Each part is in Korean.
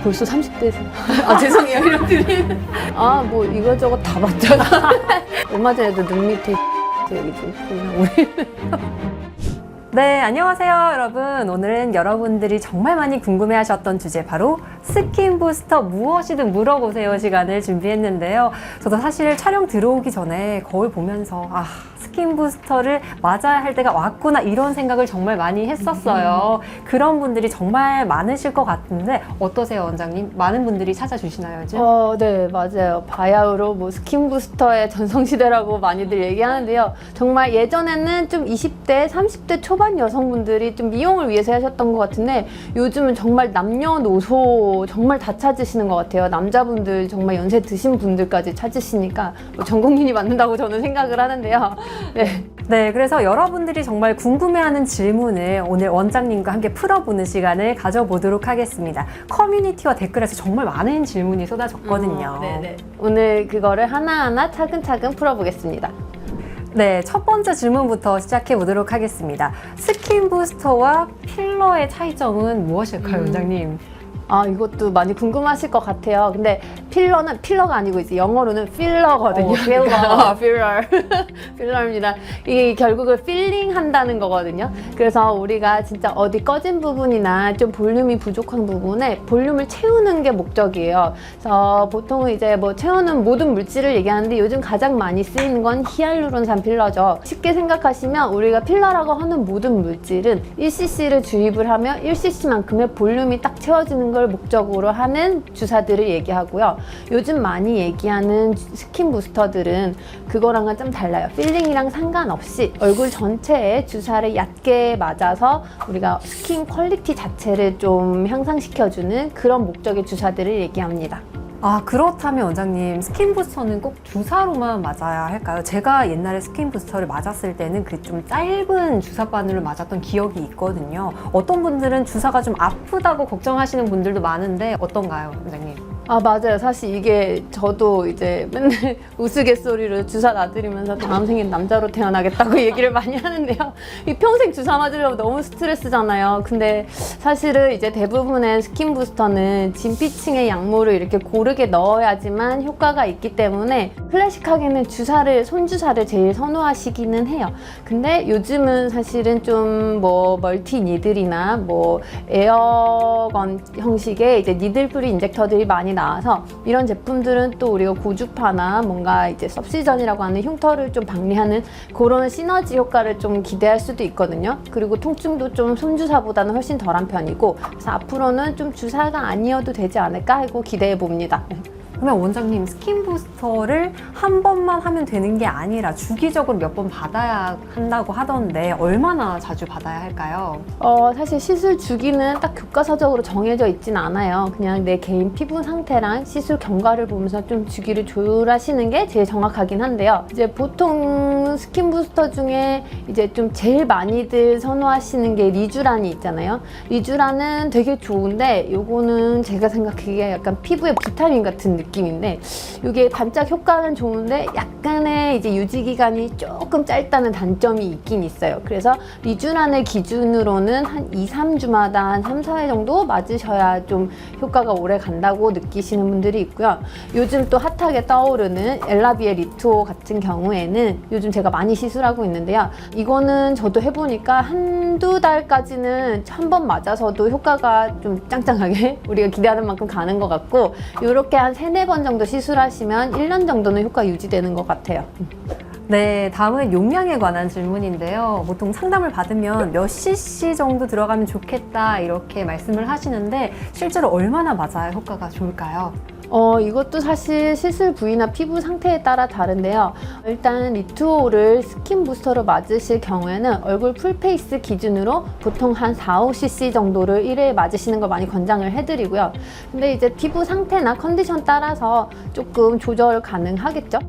벌써 30대. 죄송해요. 이런 드림. 뭐 이것저것 다 봤죠. 얼마 전에도 눈 밑에 얘기 좀 했구나, 우리. 네, 안녕하세요 여러분. 오늘은 여러분들이 정말 많이 궁금해하셨던 주제, 바로 스킨 부스터 무엇이든 물어보세요 시간을 준비했는데요. 저도 사실 촬영 들어오기 전에 거울 보면서 스킨 부스터를 맞아야 할 때가 왔구나, 이런 생각을 정말 많이 했었어요. 그런 분들이 정말 많으실 것 같은데 어떠세요, 원장님? 많은 분들이 찾아주시나요, 요즘? 네, 맞아요. 바야흐로 뭐 스킨 부스터의 전성시대라고 많이들 얘기하는데요. 정말 예전에는 좀 20대, 30대 초반 여성분들이 좀 미용을 위해서 하셨던 것 같은데, 요즘은 정말 남녀노소 정말 다 찾으시는 것 같아요. 남자분들 정말 연세 드신 분들까지 찾으시니까 전 국민이 맞는다고 저는 생각을 하는데요. 네, 그래서 여러분들이 정말 궁금해하는 질문을 오늘 원장님과 함께 풀어보는 시간을 가져보도록 하겠습니다. 커뮤니티와 댓글에서 정말 많은 질문이 쏟아졌거든요. 네네. 오늘 그거를 하나하나 차근차근 풀어보겠습니다. 네, 첫 번째 질문부터 시작해 보도록 하겠습니다. 스킨 부스터와 필러의 차이점은 무엇일까요, 원장님? 이것도 많이 궁금하실 것 같아요. 근데 필러는 필러가 아니고 이제 영어로는 필러거든요. 필러입니다. 이게 결국은 필링 한다는 거거든요. 그래서 우리가 진짜 어디 꺼진 부분이나 좀 볼륨이 부족한 부분에 볼륨을 채우는 게 목적이에요. 그래서 보통은 이제 뭐 채우는 모든 물질을 얘기하는데, 요즘 가장 많이 쓰이는 건 히알루론산 필러죠. 쉽게 생각하시면 우리가 필러라고 하는 모든 물질은 1cc를 주입을 하면 1cc만큼의 볼륨이 딱 채워지는 걸 목적으로 하는 주사들을 얘기하고요. 요즘 많이 얘기하는 스킨 부스터들은 그거랑은 좀 달라요. 필링이랑 상관없이 얼굴 전체에 주사를 얕게 맞아서 우리가 스킨 퀄리티 자체를 좀 향상시켜주는 그런 목적의 주사들을 얘기합니다. 그렇다면 원장님, 스킨 부스터는 꼭 주사로만 맞아야 할까요? 제가 옛날에 스킨 부스터를 맞았을 때는 그 좀 짧은 주사 바늘을 맞았던 기억이 있거든요. 어떤 분들은 주사가 좀 아프다고 걱정하시는 분들도 많은데 어떤가요, 원장님? 맞아요. 사실 이게 저도 이제 맨날 우스갯소리로 주사 놔드리면서 다음 생엔 남자로 태어나겠다고 얘기를 많이 하는데요. 이 평생 주사 맞으려고 너무 스트레스잖아요. 근데 사실은 이제 대부분의 스킨 부스터는 진피층의 약물을 이렇게 고르게 넣어야지만 효과가 있기 때문에 클래식하게는 손주사를 제일 선호하시기는 해요. 근데 요즘은 사실은 좀 뭐 멀티 니들이나 뭐 에어건 형식의 이제 니들 프리 인젝터들이 많이 나와서, 이런 제품들은 또 우리가 고주파나 뭔가 이제 सब시전이라고 하는 흉터를 좀 방리하는 그런 시너지 효과를 좀 기대할 수도 있거든요. 그리고 통증도 좀 손주사보다는 훨씬 덜한 편이고, 그래서 앞으로는 좀 주사가 아니어도 되지 않을까 하고 기대해 봅니다. 그러면 원장님, 스킨 부스터를 한 번만 하면 되는 게 아니라 주기적으로 몇 번 받아야 한다고 하던데 얼마나 자주 받아야 할까요? 사실 시술 주기는 딱 교과서적으로 정해져 있진 않아요. 그냥 내 개인 피부 상태랑 시술 경과를 보면서 좀 주기를 조율하시는 게 제일 정확하긴 한데요. 이제 보통 스킨 부스터 중에 이제 좀 제일 많이들 선호하시는 게 리쥬란이 있잖아요. 리쥬란은 되게 좋은데, 요거는 제가 생각하기에 약간 피부의 비타민 같은 느낌인데, 이게 반짝 효과는 좋은데 약간의 이제 유지 기간이 조금 짧다는 단점이 있긴 있어요. 그래서 리쥬란을 기준으로는 한 2-3주마다 한 3-4회 정도 맞으셔야 좀 효과가 오래 간다고 느끼시는 분들이 있고요. 요즘 또 핫하게 떠오르는 엘라비의 리투오 같은 경우에는 요즘 제가 많이 시술하고 있는데요. 이거는 저도 해보니까 한두 달까지는 한 번 맞아서도 효과가 좀 짱짱하게 우리가 기대하는 만큼 가는 것 같고, 이렇게 한 3-4번 정도 시술하시면 1년 정도는 효과 유지되는 것 같아요. 네, 다음은 용량에 관한 질문인데요. 보통 상담을 받으면 몇 cc 정도 들어가면 좋겠다 이렇게 말씀을 하시는데, 실제로 얼마나 맞아야 효과가 좋을까요? 이것도 사실 시술 부위나 피부 상태에 따라 다른데요. 일단 리투오를 스킨 부스터로 맞으실 경우에는 얼굴 풀페이스 기준으로 보통 한 4-5cc 정도를 1회에 맞으시는 걸 많이 권장을 해드리고요. 근데 이제 피부 상태나 컨디션 따라서 조금 조절 가능하겠죠?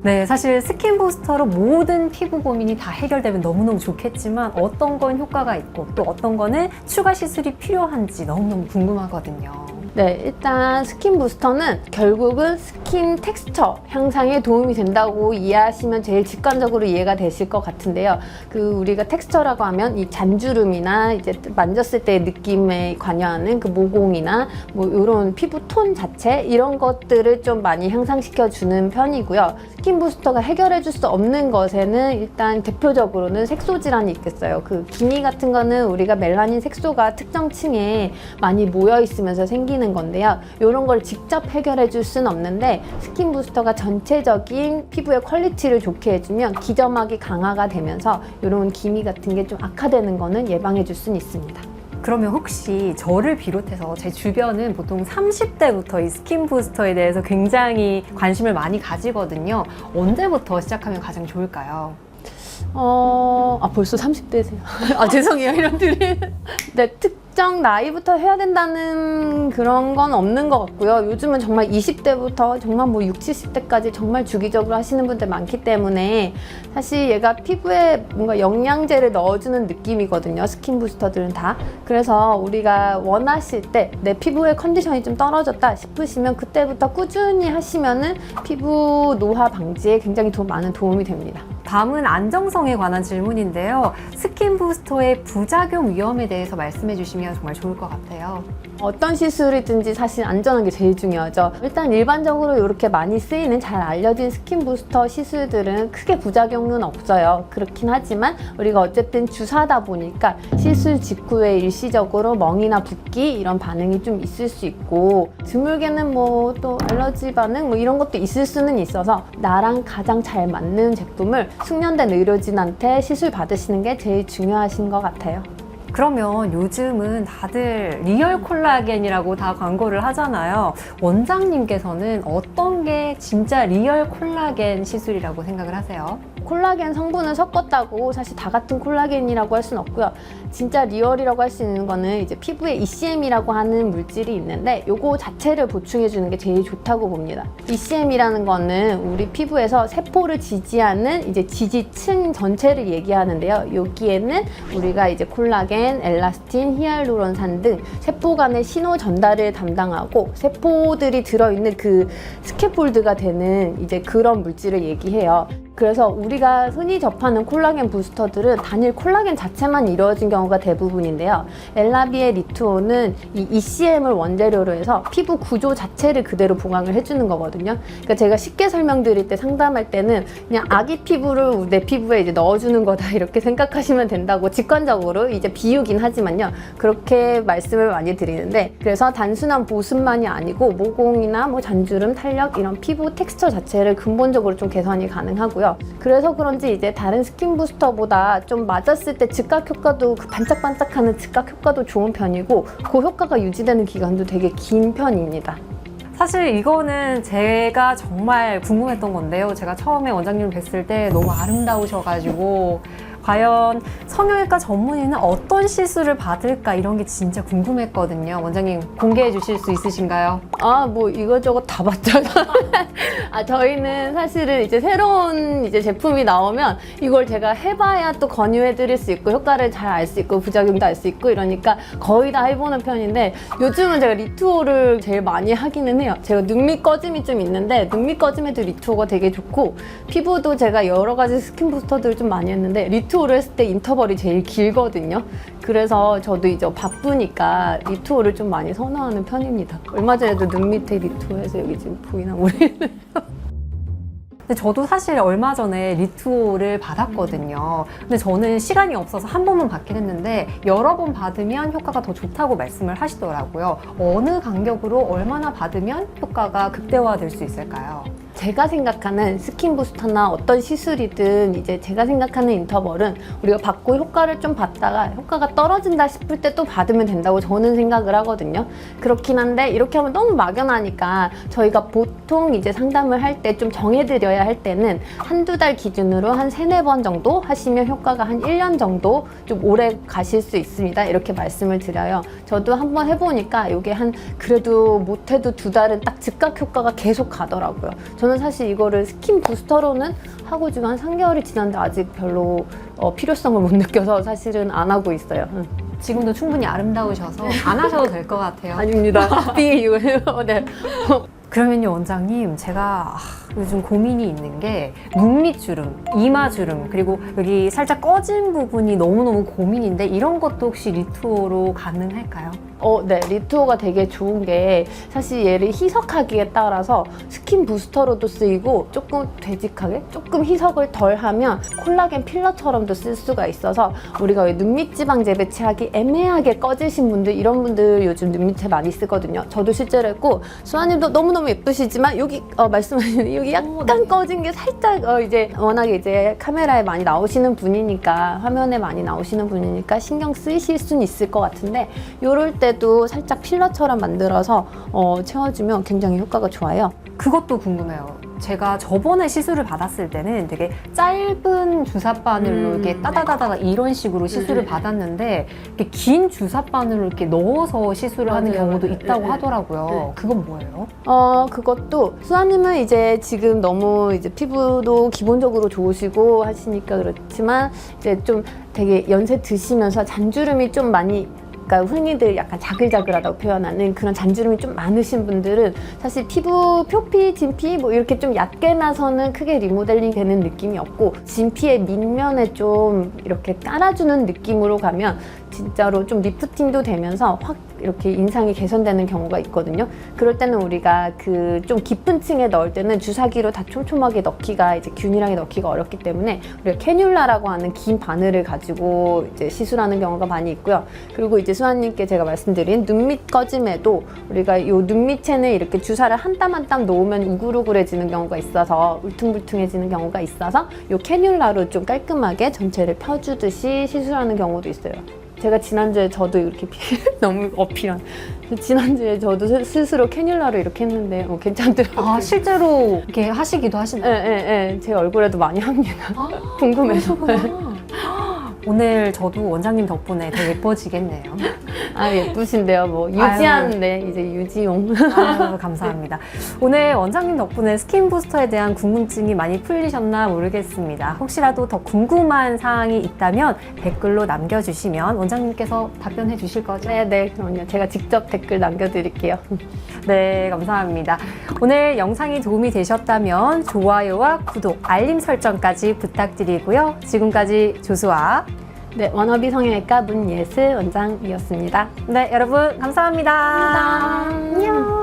네, 사실 스킨 부스터로 모든 피부 고민이 다 해결되면 너무너무 좋겠지만, 어떤 건 효과가 있고 또 어떤 거는 추가 시술이 필요한지 너무너무 궁금하거든요. 네, 일단 스킨 부스터는 결국은 스킨 텍스처 향상에 도움이 된다고 이해하시면 제일 직관적으로 이해가 되실 것 같은데요. 우리가 텍스처라고 하면 이 잔주름이나 이제 만졌을 때의 느낌에 관여하는 그 모공이나 뭐 이런 피부 톤 자체 이런 것들을 좀 많이 향상시켜 주는 편이고요. 스킨 부스터가 해결해 줄 수 없는 것에는 일단 대표적으로는 색소 질환이 있겠어요. 기미 같은 거는 우리가 멜라닌 색소가 특정 층에 많이 모여 있으면서 생기는 건데요. 이런 걸 직접 해결해 줄 수는 없는데 스킨 부스터가 전체적인 피부의 퀄리티를 좋게 해주면 기점막이 강화가 되면서 이런 기미 같은 게 좀 악화되는 거는 예방해 줄 수는 있습니다. 그러면 혹시 저를 비롯해서 제 주변은 보통 30대부터 이 스킨 부스터에 대해서 굉장히 관심을 많이 가지거든요. 언제부터 시작하면 가장 좋을까요? 벌써 30대세요. 죄송해요. 이런 드림. 네, 특정 나이부터 해야 된다는 그런 건 없는 것 같고요. 요즘은 정말 20대부터 정말 뭐 60, 70대까지 정말 주기적으로 하시는 분들 많기 때문에 사실 얘가 피부에 뭔가 영양제를 넣어주는 느낌이거든요. 스킨 부스터들은 다. 그래서 우리가 원하실 때 내 피부의 컨디션이 좀 떨어졌다 싶으시면 그때부터 꾸준히 하시면은 피부 노화 방지에 굉장히 많은 도움이 됩니다. 다음은 안정성에 관한 질문인데요. 스킨 부스터의 부작용 위험에 대해서 말씀해 주시면 정말 좋을 것 같아요. 어떤 시술이든지 사실 안전한 게 제일 중요하죠. 일단 일반적으로 이렇게 많이 쓰이는 잘 알려진 스킨 부스터 시술들은 크게 부작용은 없어요. 그렇긴 하지만 우리가 어쨌든 주사다 보니까 시술 직후에 일시적으로 멍이나 붓기 이런 반응이 좀 있을 수 있고 드물게는 뭐 또 알러지 반응 뭐 이런 것도 있을 수는 있어서 나랑 가장 잘 맞는 제품을 숙련된 의료진한테 시술 받으시는 게 제일 중요하신 것 같아요. 그러면 요즘은 다들 리얼 콜라겐이라고 다 광고를 하잖아요. 원장님께서는 어떤 게 진짜 리얼 콜라겐 시술이라고 생각을 하세요? 콜라겐 성분을 섞었다고 사실 다 같은 콜라겐이라고 할 수는 없고요. 진짜 리얼이라고 할 수 있는 거는 이제 피부에 ECM이라고 하는 물질이 있는데 요거 자체를 보충해 주는 게 제일 좋다고 봅니다. ECM이라는 거는 우리 피부에서 세포를 지지하는 이제 지지층 전체를 얘기하는데요. 여기에는 우리가 이제 콜라겐, 엘라스틴, 히알루론산 등 세포 간의 신호 전달을 담당하고 세포들이 들어있는 스캐폴드가 되는 이제 그런 물질을 얘기해요. 그래서 우리가 흔히 접하는 콜라겐 부스터들은 단일 콜라겐 자체만 이루어진 경우가 대부분인데요. 엘라비의 리투오는 이 ECM을 원재료로 해서 피부 구조 자체를 그대로 보강을 해주는 거거든요. 그러니까 제가 쉽게 설명드릴 때 상담할 때는 그냥 아기 피부를 내 피부에 이제 넣어주는 거다 이렇게 생각하시면 된다고 직관적으로 이제 비유긴 하지만요. 그렇게 말씀을 많이 드리는데 그래서 단순한 보습만이 아니고 모공이나 뭐 잔주름, 탄력 이런 피부 텍스처 자체를 근본적으로 좀 개선이 가능하고요. 그래서 그런지 이제 다른 스킨 부스터보다 좀 맞았을 때 즉각 효과도 반짝반짝하는 즉각 효과도 좋은 편이고 그 효과가 유지되는 기간도 되게 긴 편입니다. 사실 이거는 제가 정말 궁금했던 건데요. 제가 처음에 원장님을 뵀을 때 너무 아름다우셔가지고 과연 성형외과 전문의는 어떤 시술을 받을까 이런 게 진짜 궁금했거든요. 원장님 공개해 주실 수 있으신가요? 뭐 이것저것 다 봤죠. 저희는 사실은 이제 새로운 이제 제품이 나오면 이걸 제가 해봐야 또 권유해 드릴 수 있고 효과를 잘 알 수 있고 부작용도 알 수 있고 이러니까 거의 다 해보는 편인데 요즘은 제가 리투오를 제일 많이 하기는 해요. 제가 눈밑 꺼짐이 좀 있는데 눈밑 꺼짐에도 리투오가 되게 좋고 피부도 제가 여러 가지 스킨 부스터들을 좀 많이 했는데 리투오를 했을 때 인터벌이 제일 길거든요. 그래서 저도 이제 바쁘니까 리투오를 좀 많이 선호하는 편입니다. 얼마 전에도 눈 밑에 리투오해서 여기 지금 보이나 모르겠네요. 근데 저도 사실 얼마 전에 리투오를 받았거든요. 근데 저는 시간이 없어서 한 번만 받긴 했는데 여러 번 받으면 효과가 더 좋다고 말씀을 하시더라고요. 어느 간격으로 얼마나 받으면 효과가 극대화될 수 있을까요? 제가 생각하는 스킨 부스터나 어떤 시술이든 이제 제가 생각하는 인터벌은 우리가 받고 효과를 좀 봤다가 효과가 떨어진다 싶을 때 또 받으면 된다고 저는 생각을 하거든요. 그렇긴 한데 이렇게 하면 너무 막연하니까 저희가 보통 이제 상담을 할 때 좀 정해드려야 할 때는 한두 달 기준으로 한 3-4번 정도 하시면 효과가 한 1년 정도 좀 오래 가실 수 있습니다. 이렇게 말씀을 드려요. 저도 한번 해보니까 이게 그래도 못해도 2달은 딱 즉각 효과가 계속 가더라고요. 저는 사실 이거를 스킨 부스터로는 하고 지금 한 3개월이 지났는데 아직 별로 필요성을 못 느껴서 사실은 안 하고 있어요. 지금도 충분히 아름다우셔서 안 하셔도 될 것 같아요. 아닙니다. 비유. 네. 그러면요, 원장님, 제가 요즘 고민이 있는 게 눈밑주름, 이마주름, 그리고 여기 살짝 꺼진 부분이 너무너무 고민인데 이런 것도 혹시 리투어로 가능할까요? 네. 리투어가 되게 좋은 게 사실 얘를 희석하기에 따라서 스킨 부스터로도 쓰이고 조금 되직하게 조금 희석을 덜 하면 콜라겐 필러처럼도 쓸 수가 있어서 우리가 왜 눈밑 지방 재배치하기 애매하게 꺼지신 분들 이런 분들 요즘 눈밑에 많이 쓰거든요. 저도 실제로 했고 수아님도 너무너무 예쁘시지만 여기 말씀하신 여기 약간 꺼진 게 살짝 이제 워낙에 이제 카메라에 많이 나오시는 분이니까 화면에 많이 나오시는 분이니까 신경 쓰이실 수는 있을 것 같은데 요럴 때도 살짝 필러처럼 만들어서 채워주면 굉장히 효과가 좋아요. 그것도 궁금해요. 제가 저번에 시술을 받았을 때는 되게 짧은 주사바늘로 이렇게 따다다다 이런 식으로 시술을 받았는데 이렇게 긴 주사바늘로 이렇게 넣어서 시술을 하는 맞아요, 경우도 맞아요. 있다고 네, 하더라고요. 네. 그건 뭐예요? 그것도 수아님은 이제 지금 너무 이제 피부도 기본적으로 좋으시고 하시니까 그렇지만 이제 좀 되게 연세 드시면서 잔주름이 좀 많이 그러니까 흔히들 약간 자글자글하다고 표현하는 그런 잔주름이 좀 많으신 분들은 사실 피부 표피, 진피 뭐 이렇게 좀 얕게 나서는 크게 리모델링 되는 느낌이 없고 진피의 밑면에 좀 이렇게 깔아주는 느낌으로 가면 진짜로 좀 리프팅도 되면서 확 이렇게 인상이 개선되는 경우가 있거든요. 그럴 때는 우리가 그 좀 깊은 층에 넣을 때는 주사기로 다 촘촘하게 넣기가 이제 균일하게 넣기가 어렵기 때문에 우리가 캐뉼라라고 하는 긴 바늘을 가지고 이제 시술하는 경우가 많이 있고요. 그리고 이제 수아님께 제가 말씀드린 눈밑 꺼짐에도 우리가 이 눈밑에는 이렇게 주사를 한 땀 한 땀 놓으면 우글우글해지는 경우가 있어서 울퉁불퉁해지는 경우가 있어서 이 캐뉼라로 좀 깔끔하게 전체를 펴주듯이 시술하는 경우도 있어요. 제가 지난주에 저도 이렇게 너무 어필한 지난주에 저도 스스로 캐뉼라로 이렇게 했는데 괜찮더라고요. 아, 실제로 이렇게 하시기도 하시나요? 네. 제 얼굴에도 많이 합니다. 궁금해서. 오늘 저도 원장님 덕분에 더 예뻐지겠네요. 예쁘신데요. 뭐 유지하는데 이제 유지용. 아유, 감사합니다. 오늘 원장님 덕분에 스킨 부스터에 대한 궁금증이 많이 풀리셨나 모르겠습니다. 혹시라도 더 궁금한 사항이 있다면 댓글로 남겨주시면 원장님께서 답변해 주실 거죠? 네, 그럼요. 제가 직접 댓글 남겨드릴게요. 네, 감사합니다. 오늘 영상이 도움이 되셨다면 좋아요와 구독, 알림 설정까지 부탁드리고요. 지금까지 조수아 네, 워너비 성형외과 문예슬 원장이었습니다. 네, 여러분 감사합니다. 감사합니다. 안녕.